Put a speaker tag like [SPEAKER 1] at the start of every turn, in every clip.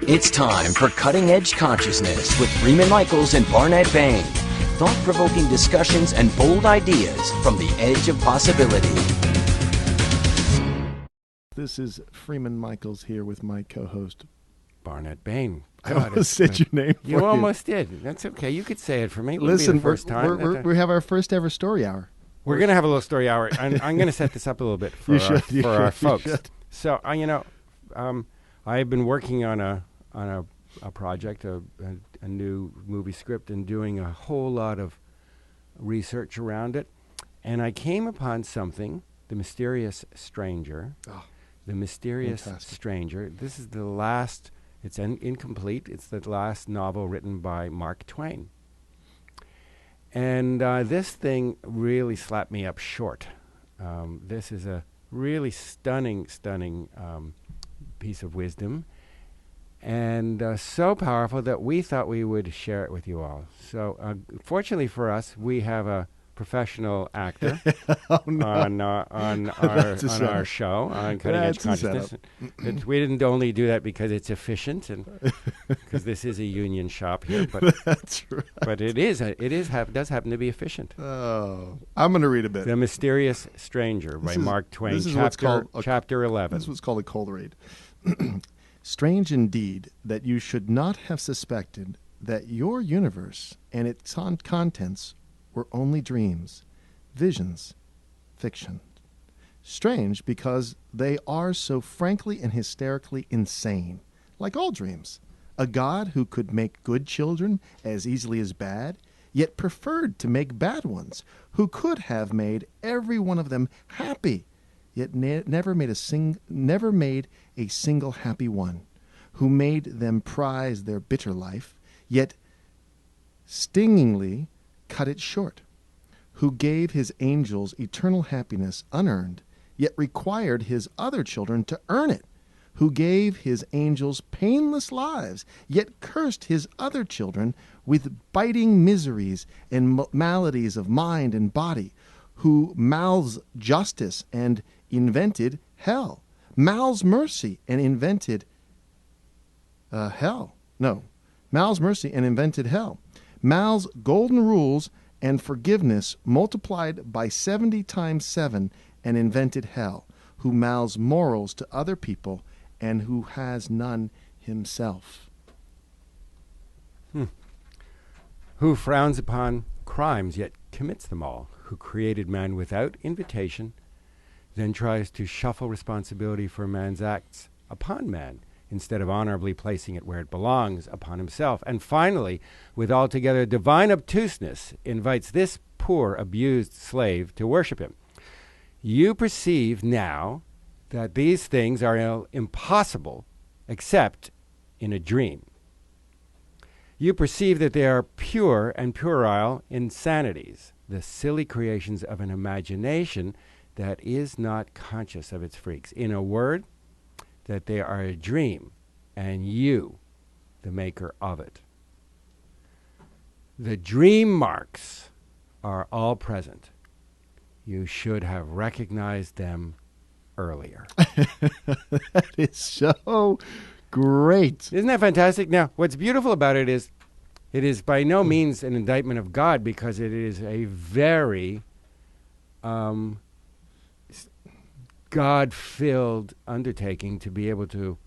[SPEAKER 1] It's time for Cutting Edge Consciousness with Freeman Michaels and Barnet Bain. Thought-provoking discussions and bold ideas from the edge of possibility.
[SPEAKER 2] This is Freeman Michaels here with my co-host,
[SPEAKER 3] Barnet Bain.
[SPEAKER 2] I almost said your name for you.
[SPEAKER 3] You almost did. That's okay. You could say it for me.
[SPEAKER 2] Listen,
[SPEAKER 3] the first time.
[SPEAKER 2] we have our first ever story hour.
[SPEAKER 3] We're going to have a little story hour. I'm going to set this up a little bit for our folks. So, I've been working on a project, a new movie script, and doing a whole lot of research around it. And I came upon something, The Mysterious Stranger. Oh, The Mysterious Stranger. This is the last, it's incomplete, it's the last novel written by Mark Twain. And this thing really slapped me up short. This is a really stunning piece of wisdom, and so powerful that we thought we would share it with you all. So fortunately for us, we have a professional actor on our show on Cutting Edge Consciousness. We didn't only do that because it's efficient and because this is a union shop here, but
[SPEAKER 2] that's right.
[SPEAKER 3] But it does happen to be efficient.
[SPEAKER 2] Oh, I'm going to read a bit.
[SPEAKER 3] The Mysterious Stranger by Mark Twain, chapter 11.
[SPEAKER 2] This is what's called a cold read. Strange indeed that you should not have suspected that your universe and its contents were only dreams, visions, fiction. Strange because they are so frankly and hysterically insane, like all dreams. A God who could make good children as easily as bad, yet preferred to make bad ones, who could have made every one of them happy, yet never made a single happy one, who made them prize their bitter life, yet stingingly cut it short, who gave his angels eternal happiness unearned, yet required his other children to earn it, who gave his angels painless lives, yet cursed his other children with biting miseries and maladies of mind and body, who mouths justice and invented hell, mouths mercy and invented mouths mercy and invented hell, mouths golden rules and forgiveness multiplied by 70 times 7 and invented hell, who mouths morals to other people and who has none himself.
[SPEAKER 3] Who frowns upon crimes yet commits them all, who created man without invitation, then tries to shuffle responsibility for man's acts upon man, instead of honorably placing it where it belongs, upon himself. And finally, with altogether divine obtuseness, invites this poor, abused slave to worship him. You perceive now that these things are impossible except in a dream. You perceive that they are pure and puerile insanities, the silly creations of an imagination that is not conscious of its freaks. In a word, that they are a dream, and you, the maker of it. The dream marks are all present. You should have recognized them earlier.
[SPEAKER 2] That is so great.
[SPEAKER 3] Isn't that fantastic? Now, what's beautiful about it is by no means an indictment of God, because it is a very God-filled undertaking to be able to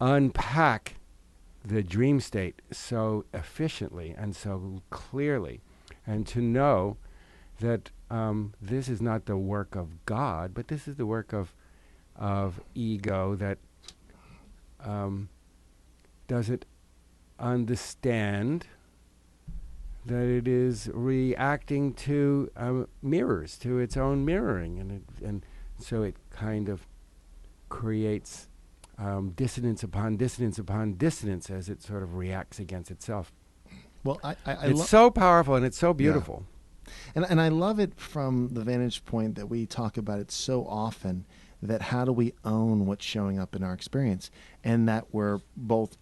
[SPEAKER 3] unpack the dream state so efficiently and so clearly, and to know that this is not the work of God, but this is the work of ego that doesn't understand that it is reacting to mirrors, to its own mirroring, and so it kind of creates dissonance upon dissonance upon dissonance as it sort of reacts against itself.
[SPEAKER 2] Well,
[SPEAKER 3] it's so powerful and it's so beautiful.
[SPEAKER 2] Yeah. And I love it from the vantage point that we talk about it so often, that how do we own what's showing up in our experience, and that we're both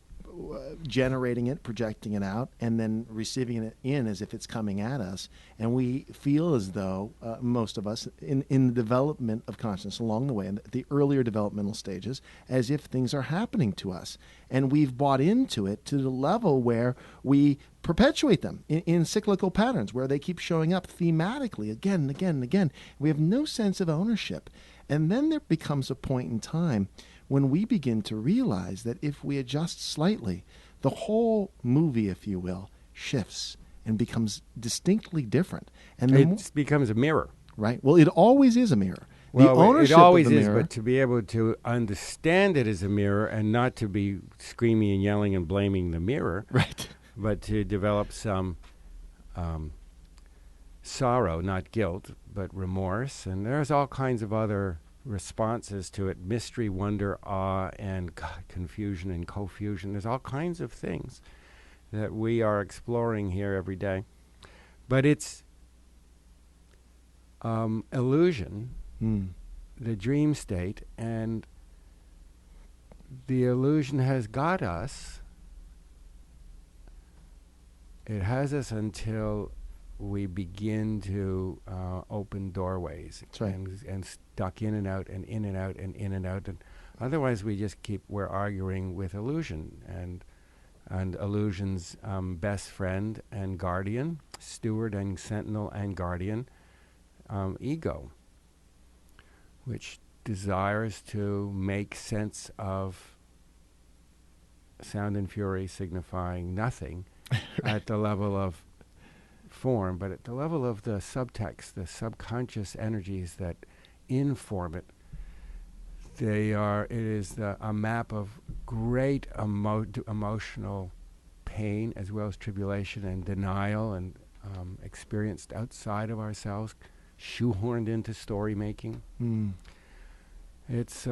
[SPEAKER 2] generating it, projecting it out, and then receiving it in as if it's coming at us. And we feel as though, most of us, in the development of consciousness along the way, in the earlier developmental stages, as if things are happening to us. And we've bought into it to the level where we perpetuate them in cyclical patterns, where they keep showing up thematically again and again and again. We have no sense of ownership. And then there becomes a point in time when we begin to realize that if we adjust slightly, the whole movie, if you will, shifts and becomes distinctly different. And
[SPEAKER 3] it becomes a mirror.
[SPEAKER 2] Right. Well, it always is a mirror.
[SPEAKER 3] Well,
[SPEAKER 2] the ownership
[SPEAKER 3] it always
[SPEAKER 2] of the
[SPEAKER 3] is,
[SPEAKER 2] mirror,
[SPEAKER 3] but to be able to understand it as a mirror and not to be screaming and yelling and blaming the mirror,
[SPEAKER 2] right,
[SPEAKER 3] but to develop some sorrow, not guilt, but remorse. And there's all kinds of other responses to it: mystery, wonder, awe, and confusion and confusion. There's all kinds of things that we are exploring here every day. But it's illusion, the dream state, and the illusion has got us. It has us until we begin to open doorways.
[SPEAKER 2] That's right.
[SPEAKER 3] and stuck in and out and in and out and in and out. And otherwise we're arguing with illusion and illusion's best friend and guardian, steward and sentinel and guardian, ego, which desires to make sense of sound and fury signifying nothing at the level of form, but at the level of the subtext, the subconscious energies that inform it. It is a map of great emotional pain, as well as tribulation and denial, and experienced outside of ourselves, shoehorned into story making. It's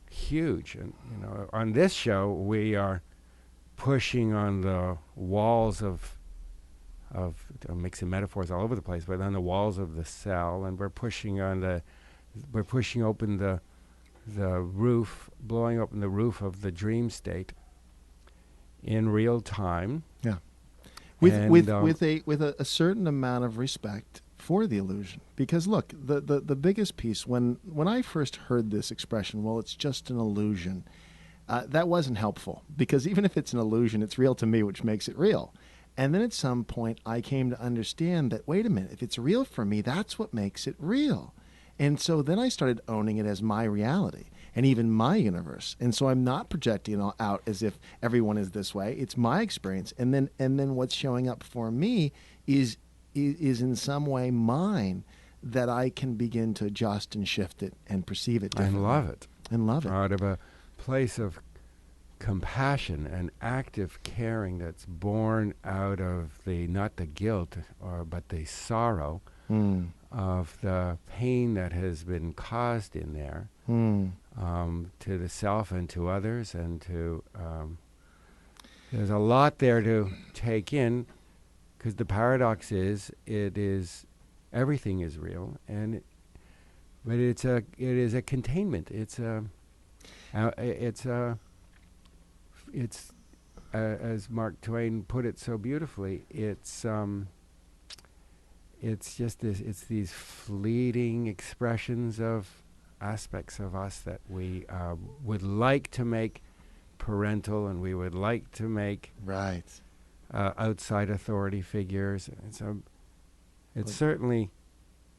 [SPEAKER 3] huge. And on this show we are pushing on the walls of mixing metaphors all over the place, but on the walls of the cell, and we're pushing open the roof, blowing open the roof of the dream state in real time.
[SPEAKER 2] Yeah, with a certain amount of respect for the illusion, because look, the biggest piece when I first heard this expression, well, it's just an illusion, that wasn't helpful, because even if it's an illusion, it's real to me, which makes it real. And then at some point, I came to understand that, wait a minute, if it's real for me, that's what makes it real. And so then I started owning it as my reality and even my universe. And so I'm not projecting it out as if everyone is this way. It's my experience. And then what's showing up for me is in some way mine, that I can begin to adjust and shift it and perceive it differently.
[SPEAKER 3] And love it.
[SPEAKER 2] And love it.
[SPEAKER 3] Out of a place of compassion and active caring that's born out of not the guilt, but the sorrow of the pain that has been caused in there, to the self and to others, and to there's a lot there to take in, because the paradox is everything is real, but it is a containment. It's as Mark Twain put it so beautifully, it's just this. It's these fleeting expressions of aspects of us that we would like to make parental, and we would like to make outside authority figures. It's certainly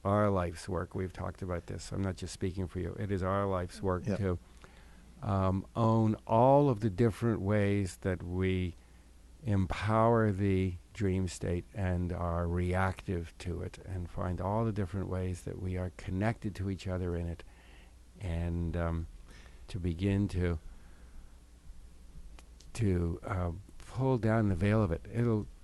[SPEAKER 3] our life's work. We've talked about this. I'm not just speaking for you. It is our life's work to own all of the different ways that we empower the dream state and are reactive to it, and find all the different ways that we are connected to each other in it, and to begin to pull down the veil of it.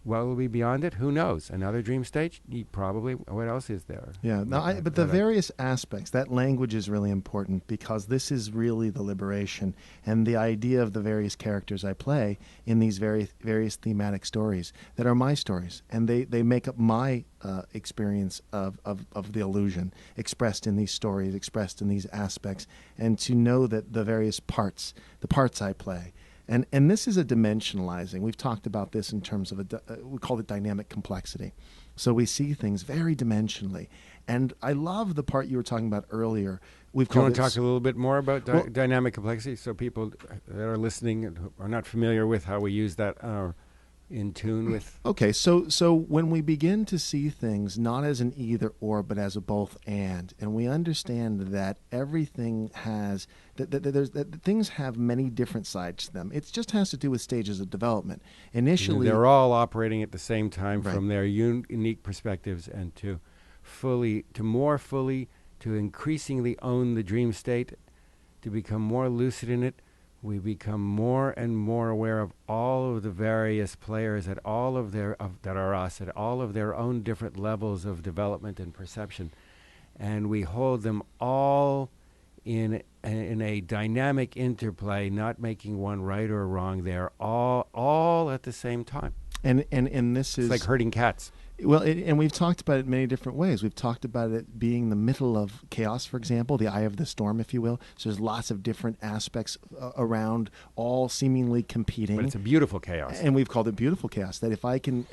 [SPEAKER 3] What will be beyond it? Who knows? Another dream state? Probably. What else is there?
[SPEAKER 2] Yeah. But the various aspects, that language is really important, because this is really the liberation, and the idea of the various characters I play in these various thematic stories that are my stories, and they make up my experience of the illusion expressed in these stories, expressed in these aspects, and to know that the various parts I play, And this is a dimensionalizing. We've talked about this in terms of we call it dynamic complexity. So we see things very dimensionally. And I love the part you were talking about earlier.
[SPEAKER 3] Do you want to talk a little bit more about dynamic complexity so people that are listening and are not familiar with how we use that are in tune with?
[SPEAKER 2] Okay, so when we begin to see things not as an either or but as a both and we understand that everything has that things have many different sides to them. It just has to do with stages of development. Initially,
[SPEAKER 3] they're all operating at the same time
[SPEAKER 2] right.
[SPEAKER 3] from their unique perspectives, and to more fully, to increasingly own the dream state, to become more lucid in it. We become more and more aware of all of the various players at all of that are us, at all of their own different levels of development and perception, and we hold them all in a dynamic interplay, not making one right or wrong. They're all at the same time.
[SPEAKER 2] And this is
[SPEAKER 3] it's like herding cats.
[SPEAKER 2] Well, and we've talked about it many different ways. We've talked about it being the middle of chaos, for example, the eye of the storm, if you will. So there's lots of different aspects around, all seemingly competing.
[SPEAKER 3] But it's a beautiful chaos.
[SPEAKER 2] And we've called it beautiful chaos. That if I can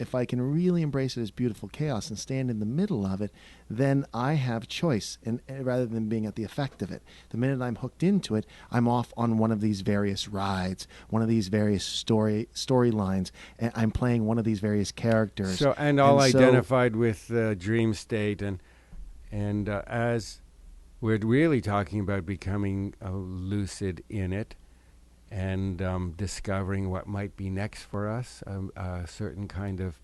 [SPEAKER 2] really embrace it as beautiful chaos and stand in the middle of it, then I have choice, and rather than being at the effect of it. The minute I'm hooked into it, I'm off on one of these various rides, one of these various storylines, and I'm playing one of these various characters.
[SPEAKER 3] So identified with the dream state, and as we're really talking about becoming lucid in it, and discovering what might be next for us, a certain kind of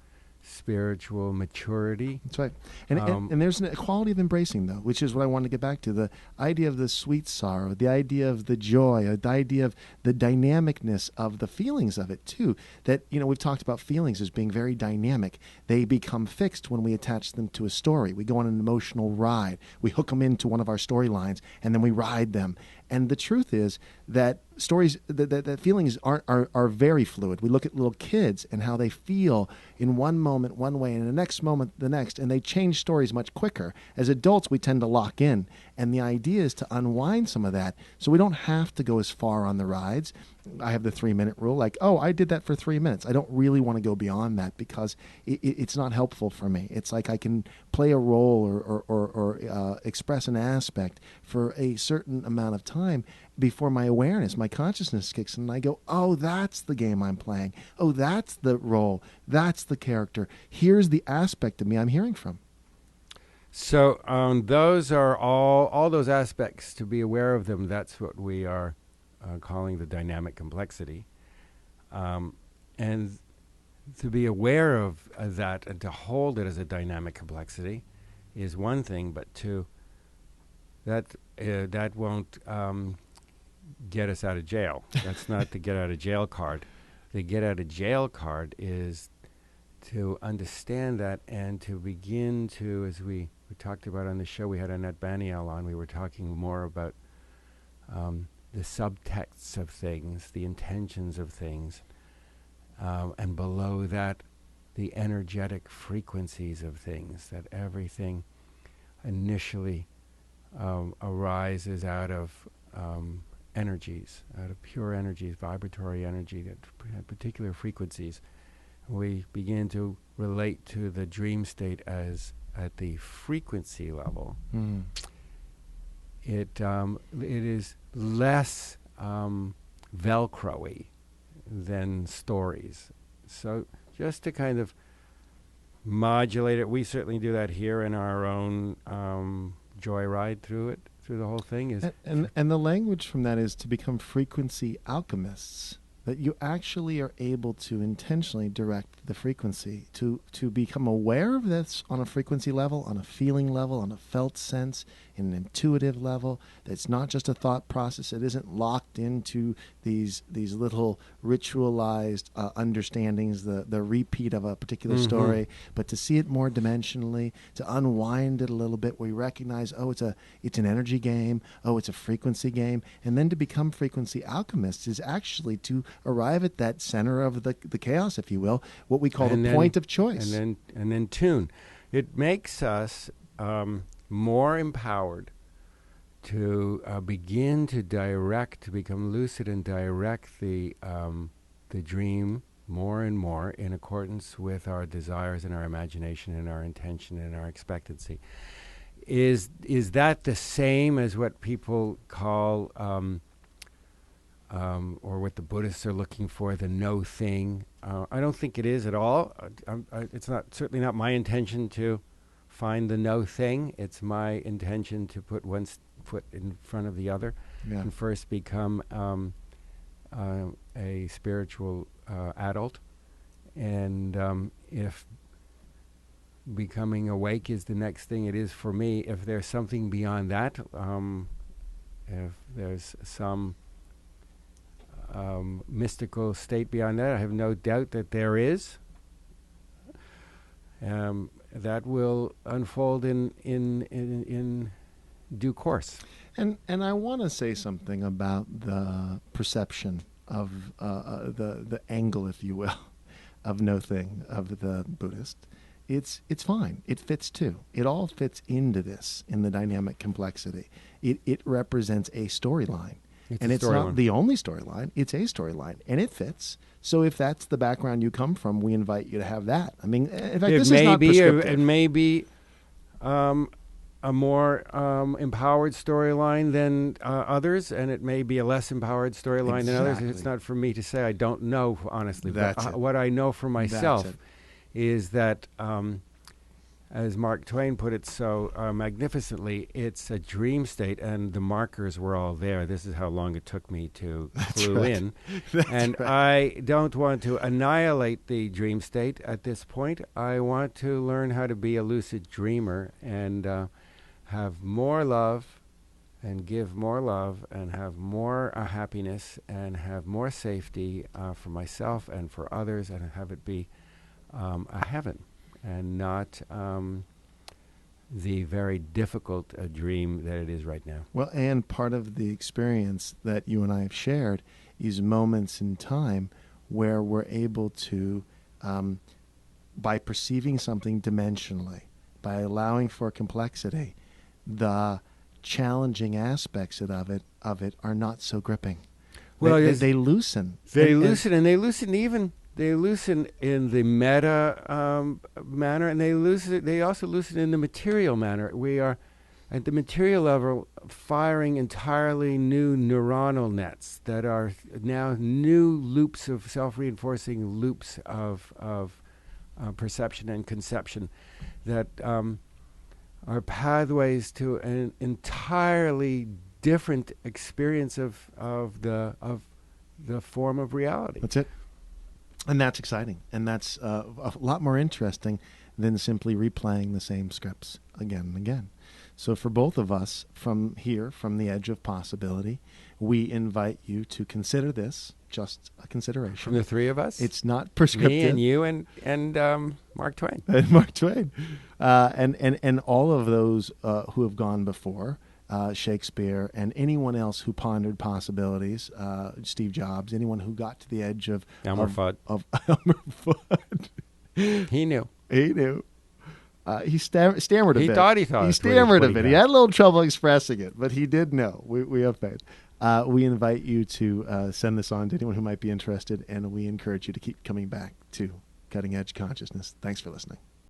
[SPEAKER 3] spiritual maturity.
[SPEAKER 2] That's right. And there's a quality of embracing, though, which is what I wanted to get back to. The idea of the sweet sorrow, the idea of the joy, the idea of the dynamicness of the feelings of it, too. That, we've talked about feelings as being very dynamic. They become fixed when we attach them to a story. We go on an emotional ride. We hook them into one of our storylines, and then we ride them. And the truth is that stories, that feelings are very fluid. We look at little kids and how they feel in one moment one way and the next moment the next, and they change stories much quicker. As adults, we tend to lock in, and the idea is to unwind some of that so we don't have to go as far on the rides. I have the 3-minute rule, like, oh, I did that for 3 minutes. I don't really want to go beyond that because it's not helpful for me. It's like I can play a role or express an aspect for a certain amount of time before my awareness, my consciousness kicks in, and I go, oh, that's the game I'm playing. Oh, that's the role. That's the character. Here's the aspect of me I'm hearing from.
[SPEAKER 3] So those are all those aspects, to be aware of them. That's what we are calling the dynamic complexity. And to be aware of that and to hold it as a dynamic complexity is one thing, but that won't get us out of jail. That's not the get out of jail card. The get out of jail card is to understand that and to begin to, as we talked about on the show, we had Annette Baniel on, we were talking more about the subtexts of things, the intentions of things, and below that, the energetic frequencies of things, that everything initially arises out of energies, out of pure energies, vibratory energy, that have particular frequencies. We begin to relate to the dream state as at the frequency level.
[SPEAKER 2] Mm.
[SPEAKER 3] It is less Velcro-y than stories. So just to kind of modulate it, we certainly do that here in our own joyride through the whole thing.
[SPEAKER 2] And the language from that is to become frequency alchemists. That you actually are able to intentionally direct the frequency, to become aware of this on a frequency level, on a feeling level, on a felt sense, in an intuitive level. That it's not just a thought process. It isn't locked into these little ritualized understandings, the repeat of a particular story, but to see it more dimensionally, to unwind it a little bit. We recognize, oh, it's an energy game. Oh, it's a frequency game, and then to become frequency alchemists is actually to arrive at that center of the chaos, if you will, what we call the point of choice.
[SPEAKER 3] And then tune. It makes us more empowered begin to become lucid and direct the dream more and more in accordance with our desires and our imagination and our intention and our expectancy. Is that the same as what people call, or what the Buddhists are looking for, the no thing? I don't think it is at all. It's certainly not my intention to find the no thing. It's my intention to put one foot in front of the other, and first become a spiritual adult. And if becoming awake is the next thing, it is for me. If there's something beyond that, if there's some mystical state beyond that, I have no doubt that there is. That will unfold in due course.
[SPEAKER 2] And I want to say something about the perception of the angle, if you will, of no thing of the Buddhist. It's fine. It fits too. It all fits into this in the dynamic complexity. It represents a storyline. It's not the only storyline. It's a storyline, and it fits. So if that's the background you come from, we invite you to have that. I mean, in fact, this is not prescriptive.
[SPEAKER 3] It may be a more empowered storyline than others, and it may be a less empowered storyline than others. It's not for me to say. I don't know, honestly. But what I know for myself is that, as Mark Twain put it so magnificently, it's a dream state, and the markers were all there. This is how long it took me to clue in. And I don't want to annihilate the dream state at this point. I want to learn how to be a lucid dreamer and have more love and give more love and have more happiness and have more safety for myself and for others, and have it be a heaven and not the very difficult dream that it is right now.
[SPEAKER 2] Well, and part of the experience that you and I have shared is moments in time where we're able to, by perceiving something dimensionally, by allowing for complexity, the challenging aspects of it are not so gripping. Well, they loosen.
[SPEAKER 3] They loosen in the meta manner, and they also loosen in the material manner. We are, at the material level, firing entirely new neuronal nets that are now new loops of self-reinforcing loops of perception and conception that are pathways to an entirely different experience of the form of reality.
[SPEAKER 2] That's it. And that's exciting. And that's a lot more interesting than simply replaying the same scripts again and again. So for both of us, from here, from the edge of possibility, we invite you to consider this just a consideration.
[SPEAKER 3] From the three of us?
[SPEAKER 2] It's not prescriptive.
[SPEAKER 3] Me and you and Mark Twain.
[SPEAKER 2] And Mark Twain. And all of those who have gone before, Shakespeare, and anyone else who pondered possibilities, Steve Jobs, anyone who got to the edge of
[SPEAKER 3] Elmer Fudd.
[SPEAKER 2] Elmer Fudd.
[SPEAKER 3] He knew.
[SPEAKER 2] He stammered a bit.
[SPEAKER 3] He thought he
[SPEAKER 2] stammered a bit. He had a little trouble expressing it, but he did know. We have faith. We invite you to send this on to anyone who might be interested, and we encourage you to keep coming back to Cutting Edge Consciousness. Thanks for listening.